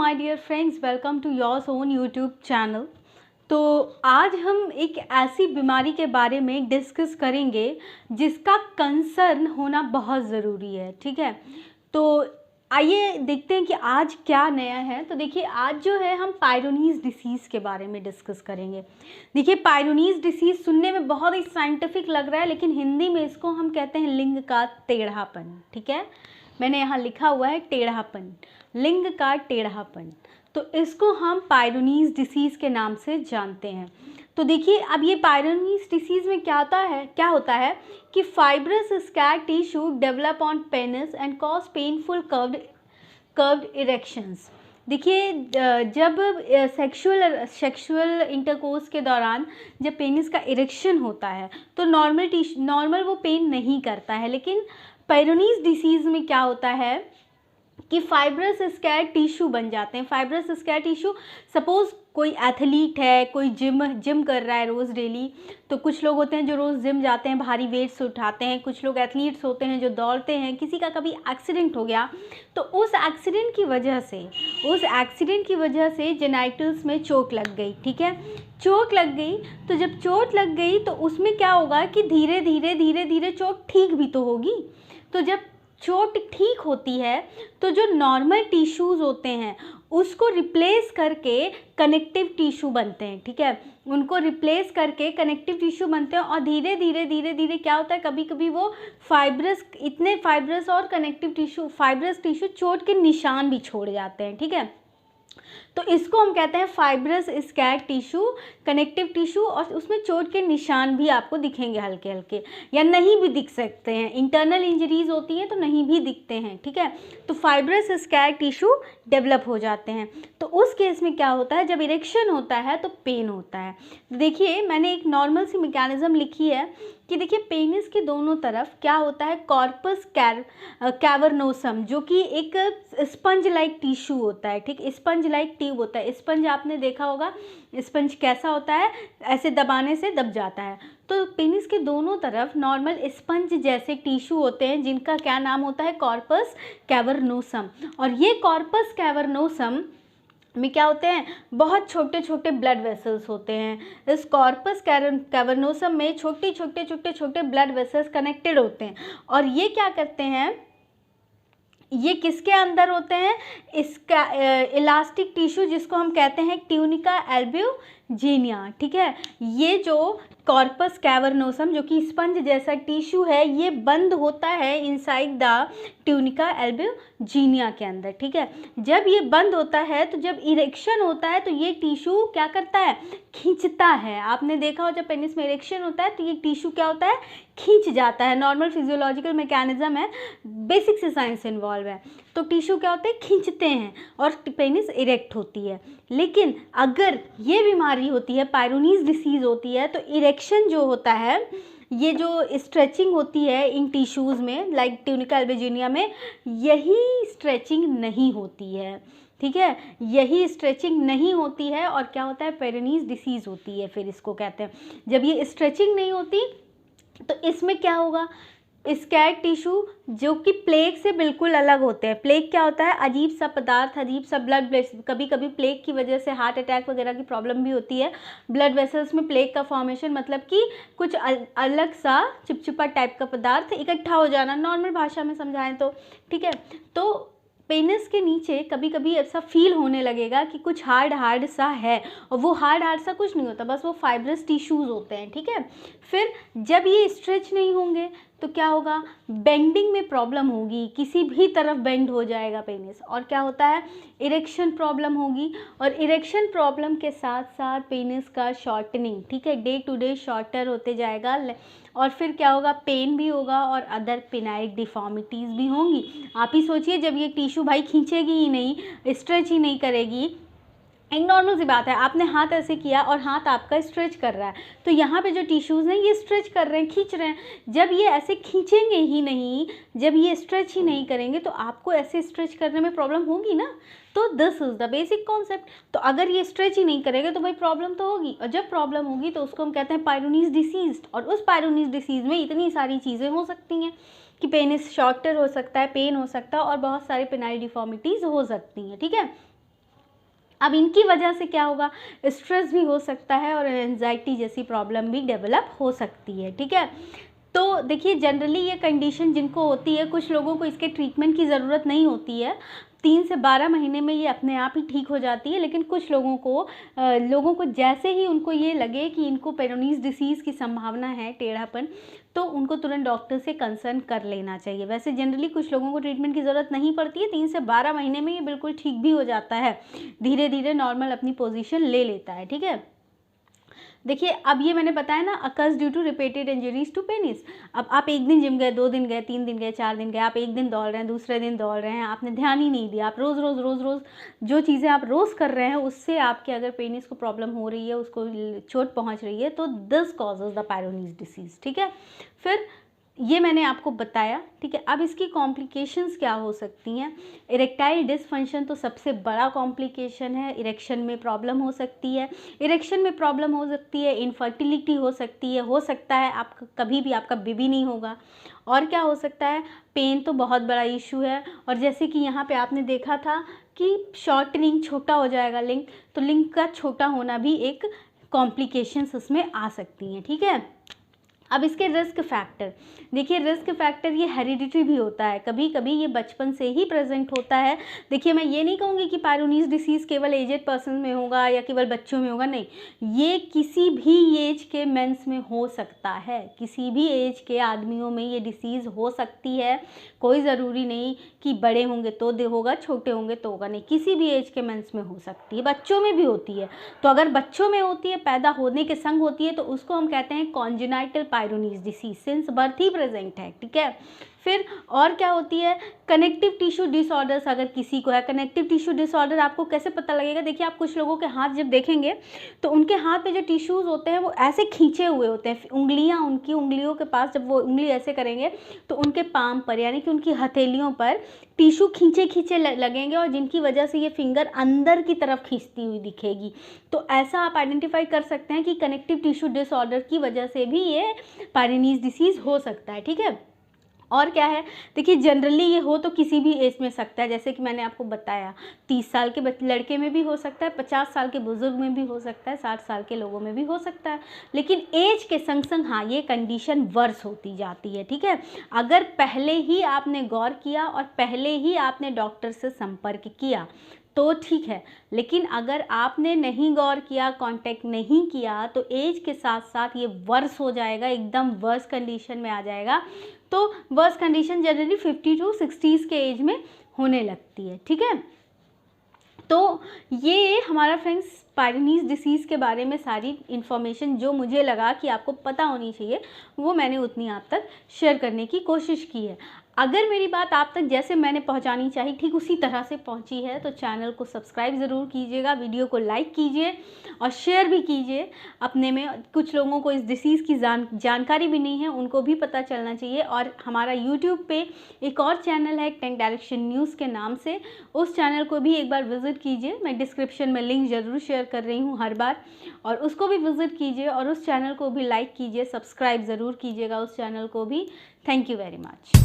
My dear friends, welcome to yours own YouTube channel. तो आज हम एक ऐसी बीमारी के बारे में डिस्कस करेंगे जिसका कंसर्न होना बहुत ज़रूरी है। ठीक है, तो आइए देखते हैं कि आज क्या नया है। तो देखिए, आज जो है हम पायरोनीज डिसीज़ के बारे में डिस्कस करेंगे। देखिए, पायरोनीज डिसीज़ सुनने में बहुत ही साइंटिफिक लग रहा है, लेकिन हिंदी में इसको हम कहते हैं लिंग का टेढ़ापन। ठीक है, मैंने यहाँ लिखा हुआ है टेढ़ापन, लिंग का टेढ़ापन। तो इसको हम पायरोनीज डिसीज़ के नाम से जानते हैं। तो देखिए, अब ये पायरोनीज डिसीज़ में क्या होता है कि fibrous scare tissue develop on penis and cause painful curved erections. देखिए, जब सेक्सुअल इंटरकोर्स के दौरान जब पेनिस का इरेक्शन होता है तो नॉर्मल वो पेन नहीं करता है, लेकिन पायरोनीज डिसीज़ में क्या होता है कि फाइब्रस स्कैर टिश्यू बन जाते हैं। फाइब्रस स्कैर टिश्यू, सपोज़ कोई एथलीट है, कोई जिम कर रहा है रोज़ डेली। तो कुछ लोग होते हैं जो रोज़ जिम जाते हैं, भारी वेट्स उठाते हैं। कुछ लोग एथलीट्स होते हैं जो दौड़ते हैं। किसी का कभी एक्सीडेंट हो गया तो उस एक्सीडेंट की वजह से जेनाइटल्स में चोट लग गई। ठीक है, चोट लग गई। तो जब चोट लग गई तो उसमें क्या होगा कि धीरे धीरे चोट ठीक भी तो होगी। तो जब चोट ठीक होती है तो जो नॉर्मल टिश्यूज़ होते हैं उसको रिप्लेस करके कनेक्टिव टिश्यू बनते हैं। ठीक है, उनको रिप्लेस करके कनेक्टिव टिश्यू बनते हैं और धीरे धीरे क्या होता है, कभी कभी वो फाइब्रस और कनेक्टिव टिश्यू, फाइब्रस टिश्यू चोट के निशान भी छोड़ जाते हैं। ठीक है, तो इसको हम कहते हैं fibrous scare tissue, connective tissue, और उसमें चोट के निशान भी आपको दिखेंगे हल्के हल्के, या नहीं भी दिख सकते हैं। इंटरनल इंजरीज होती हैं तो नहीं भी दिखते हैं। ठीक है, तो फाइब्रस स्कैर टिश्यू डेवलप हो जाते हैं। तो उस केस में क्या होता है, जब इरेक्शन होता है तो पेन होता है। देखिए, मैंने एक नॉर्मल सी मैकेनिज्म लिखी है कि देखिए, पेनिस के दोनों तरफ क्या होता है, कॉर्पस कैवर्नोसम, जो कि एक स्पंज लाइक टिश्यू होता है। ठीक, स्पंज लाइक ट्यूब होता है। स्पंज आपने देखा होगा, स्पंज कैसा होता है, ऐसे दबाने से दब जाता है। तो पेनिस के दोनों तरफ नॉर्मल स्पंज जैसे टिश्यू होते हैं जिनका क्या नाम होता है, कॉर्पस कैवर्नोसम। और ये कॉर्पस कैवर्नोसम में क्या होते हैं, बहुत छोटे छोटे ब्लड वेसल्स होते हैं। इस कॉर्पस कैवर्नोसम में छोटे ब्लड वेसल्स कनेक्टेड होते हैं। और ये क्या करते हैं, ये किसके अंदर होते हैं, इसका इलास्टिक टिश्यू जिसको हम कहते हैं ट्यूनिका एल्ब्यूजिनिया। ठीक है, ये जो कॉर्पस कैवर्नोसम जो कि स्पंज जैसा टिश्यू है, ये बंद होता है इनसाइड द ट्यूनिका एल्ब्यूजिनिया के अंदर। ठीक है, जब ये बंद होता है तो जब इरेक्शन होता है तो ये टिश्यू क्या करता है, खींचता है। आपने देखा हो जब पेनिस में इरेक्शन होता है तो ये टिश्यू क्या होता है, खींच जाता है। नॉर्मल फिजियोलॉजिकल मैकेनिज्म है, बेसिक से साइंस इन्वॉल्व है। तो टिश्यू क्या होते हैं, खींचते हैं और पेनिस इरेक्ट होती है। लेकिन अगर ये बीमारी होती है, पायरोनीज डिसीज़ होती है, तो इरेक्शन जो होता है, ये जो स्ट्रेचिंग होती है इन टिश्यूज़ में, लाइक ट्यूनिका एल्ब्यूजिनिया में, यही स्ट्रेचिंग नहीं होती है। ठीक है, यही स्ट्रेचिंग नहीं होती है और क्या होता है, पायरोनीज डिसीज़ होती है। फिर इसको कहते हैं, जब ये स्ट्रेचिंग नहीं होती तो इसमें क्या होगा, स्कैर टिश्यू जो कि प्लेग से बिल्कुल अलग होते हैं। प्लेग क्या होता है, अजीब सा पदार्थ, अजीब सा ब्लड, कभी कभी प्लेग की वजह से हार्ट अटैक वगैरह की प्रॉब्लम भी होती है। ब्लड वेसल्स में प्लेग का फॉर्मेशन मतलब कि कुछ अलग सा चिपचिपा टाइप का पदार्थ इकट्ठा हो जाना, नॉर्मल भाषा में समझाएं तो। ठीक है, तो पेनिस के नीचे कभी कभी ऐसा फील होने लगेगा कि कुछ हार्ड सा है, और वो हार्ड सा कुछ नहीं होता, बस वो फाइब्रस टिश्यूज़ होते हैं। ठीक है, फिर जब ये स्ट्रेच नहीं होंगे तो क्या होगा, बेंडिंग में प्रॉब्लम होगी, किसी भी तरफ बेंड हो जाएगा पेनिस, और क्या होता है, इरेक्शन प्रॉब्लम होगी। और इरेक्शन प्रॉब्लम के साथ साथ पेनिस का शॉर्टनिंग, ठीक है, डे टू डे शॉर्टर होते जाएगा। और फिर क्या होगा, पेन भी होगा और अदर पेनाइक डिफॉर्मिटीज़ भी होंगी। आप ही सोचिए, जब ये टिश्यू भाई खींचेगी ही नहीं, स्ट्रेच ही नहीं करेगी, एक नॉर्मल सी बात है, आपने हाथ ऐसे किया और हाथ आपका स्ट्रेच कर रहा है, तो यहाँ पे जो टिश्यूज़ हैं ये स्ट्रेच कर रहे हैं, खींच रहे हैं। जब ये ऐसे खींचेंगे ही नहीं, जब ये स्ट्रेच ही नहीं करेंगे तो आपको ऐसे स्ट्रेच करने में प्रॉब्लम होगी ना। तो this is the basic concept. तो अगर ये स्ट्रेच ही नहीं करेगा तो भाई प्रॉब्लम तो होगी, और जब प्रॉब्लम होगी तो उसको हम कहते हैं पायरोनीज डिसीज़। और उस पायरोनीज डिसीज़ में इतनी सारी चीज़ें हो सकती हैं कि पेनिस शॉर्टर हो सकता है, पेन हो सकता है, और बहुत सारे पेनाइल डिफॉर्मिटीज़ हो सकती हैं। ठीक है, अब इनकी वजह से क्या होगा, स्ट्रेस भी हो सकता है और एंजाइटी जैसी प्रॉब्लम भी डेवलप हो सकती है, ठीक है। तो देखिए जनरली ये कंडीशन जिनको होती है, कुछ लोगों को इसके ट्रीटमेंट की ज़रूरत नहीं होती है, 3 से 12 महीने में ये अपने आप ही ठीक हो जाती है। लेकिन कुछ लोगों को जैसे ही उनको ये लगे कि इनको पेरोनीज डिसीज़ की संभावना है, टेढ़ापन, तो उनको तुरंत डॉक्टर से कंसर्न कर लेना चाहिए। वैसे जनरली कुछ लोगों को ट्रीटमेंट की ज़रूरत नहीं पड़ती है, 3 से 12 महीने में ये बिल्कुल ठीक भी हो जाता है, धीरे धीरे नॉर्मल अपनी पोजीशन ले लेता है, ठीक है। देखिए अब ये मैंने बताया ना, occurs due to repeated injuries to penis. अब आप एक दिन जिम गए, 2 दिन गए, 3 दिन गए, 4 दिन गए, आप एक दिन दौड़ रहे हैं, दूसरे दिन दौड़ रहे हैं, आपने ध्यान ही नहीं दिया, आप रोज़ रोज़ रोज़ रोज़ जो चीज़ें आप रोज़ कर रहे हैं उससे आपके अगर पेनिस को प्रॉब्लम हो रही है, उसको चोट पहुँच रही है, तो दिस कॉजेज द पायरोनीज डिसीज़, ठीक है। फिर ये मैंने आपको बताया, ठीक है। अब इसकी कॉम्प्लिकेशंस क्या हो सकती हैं। इरेक्टाइल डिसफंक्शन तो सबसे बड़ा कॉम्प्लिकेशन है, इरेक्शन में प्रॉब्लम हो सकती है, इनफर्टिलिटी हो सकता है आप कभी भी आपका बेबी नहीं होगा। और क्या हो सकता है, पेन तो बहुत बड़ा इशू है। और जैसे कि यहाँ पे आपने देखा था कि शॉर्टनिंग, छोटा हो जाएगा लिंक, तो लिंक का छोटा होना भी एक कॉम्प्लिकेशंस उसमें आ सकती हैं, ठीक है। अब इसके रिस्क फैक्टर, देखिए रिस्क फैक्टर ये हेरिडिटरी भी होता है, कभी कभी ये बचपन से ही प्रेजेंट होता है। देखिए मैं ये नहीं कहूँगी कि पायरोनीज डिसीज़ केवल एजेड पर्सन में होगा या केवल बच्चों में होगा, नहीं, ये किसी भी एज के मेंस में हो सकता है, किसी भी एज के आदमियों में ये डिसीज़ हो सकती है। कोई ज़रूरी नहीं कि बड़े होंगे तो होगा, छोटे होंगे तो होगा, नहीं, किसी भी एज के मेंस में हो सकती है, बच्चों में भी होती है। तो अगर बच्चों में होती है, पैदा होने के संग होती है, तो उसको हम कहते हैं कॉन्जेनाइटल पायरोनीज डिसीज, सिंस बर्थ ही प्रेजेंट है, ठीक है। फिर और क्या होती है, कनेक्टिव टिश्यू डिसऑर्डर्स अगर किसी को है। कनेक्टिव टिश्यू डिसऑर्डर आपको कैसे पता लगेगा, देखिए आप कुछ लोगों के हाथ जब देखेंगे तो उनके हाथ पे जो टिश्यूज़ होते हैं वो ऐसे खींचे हुए होते हैं, उंगलियां, उनकी उंगलियों के पास जब वो उंगली ऐसे करेंगे तो उनके पाम पर यानी कि उनकी हथेलियों पर टिश्यू खींचे खींचे लगेंगे, और जिनकी वजह से ये फिंगर अंदर की तरफ खींचती हुई दिखेगी। तो ऐसा आप आइडेंटिफाई कर सकते हैं कि कनेक्टिव टिश्यू डिसऑर्डर की वजह से भी ये पायरोनीज डिसीज़ हो सकता है, ठीक है। और क्या है, देखिए जनरली ये हो तो किसी भी एज में सकता है, जैसे कि मैंने आपको बताया 30 साल के लड़के में भी हो सकता है, 50 साल के बुजुर्ग में भी हो सकता है, 60 साल के लोगों में भी हो सकता है। लेकिन एज के संग संग हाँ ये कंडीशन वर्स होती जाती है, ठीक है। अगर पहले ही आपने गौर किया और पहले ही आपने डॉक्टर से संपर्क किया तो ठीक है, लेकिन अगर आपने नहीं गौर किया, कांटेक्ट नहीं किया, तो एज के साथ साथ ये वर्स हो जाएगा, एकदम वर्स कंडीशन में आ जाएगा। तो worse condition generally 50 to 60s के एज में होने लगती है, ठीक है। तो ये हमारा फ्रेंड्स पायरोनीज डिसीज़ के बारे में सारी इन्फॉर्मेशन जो मुझे लगा कि आपको पता होनी चाहिए वो मैंने उतनी आप तक शेयर करने की कोशिश की है। अगर मेरी बात आप तक जैसे मैंने पहुंचानी चाहिए ठीक उसी तरह से पहुंची है तो चैनल को सब्सक्राइब ज़रूर कीजिएगा, वीडियो को लाइक कीजिए और शेयर भी कीजिए अपने में। कुछ लोगों को इस डिसीज़ की जानकारी भी नहीं है, उनको भी पता चलना चाहिए। और हमारा यूट्यूब पे एक और चैनल है 10 डायरेक्शन न्यूज़ के नाम से, उस चैनल को भी एक बार विज़िट कीजिए। मैं डिस्क्रिप्शन में लिंक ज़रूर शेयर कर रही हूँ हर बार, और उसको भी विज़िट कीजिए और उस चैनल को भी लाइक कीजिए, सब्सक्राइब ज़रूर कीजिएगा उस चैनल को भी। Thank you very much.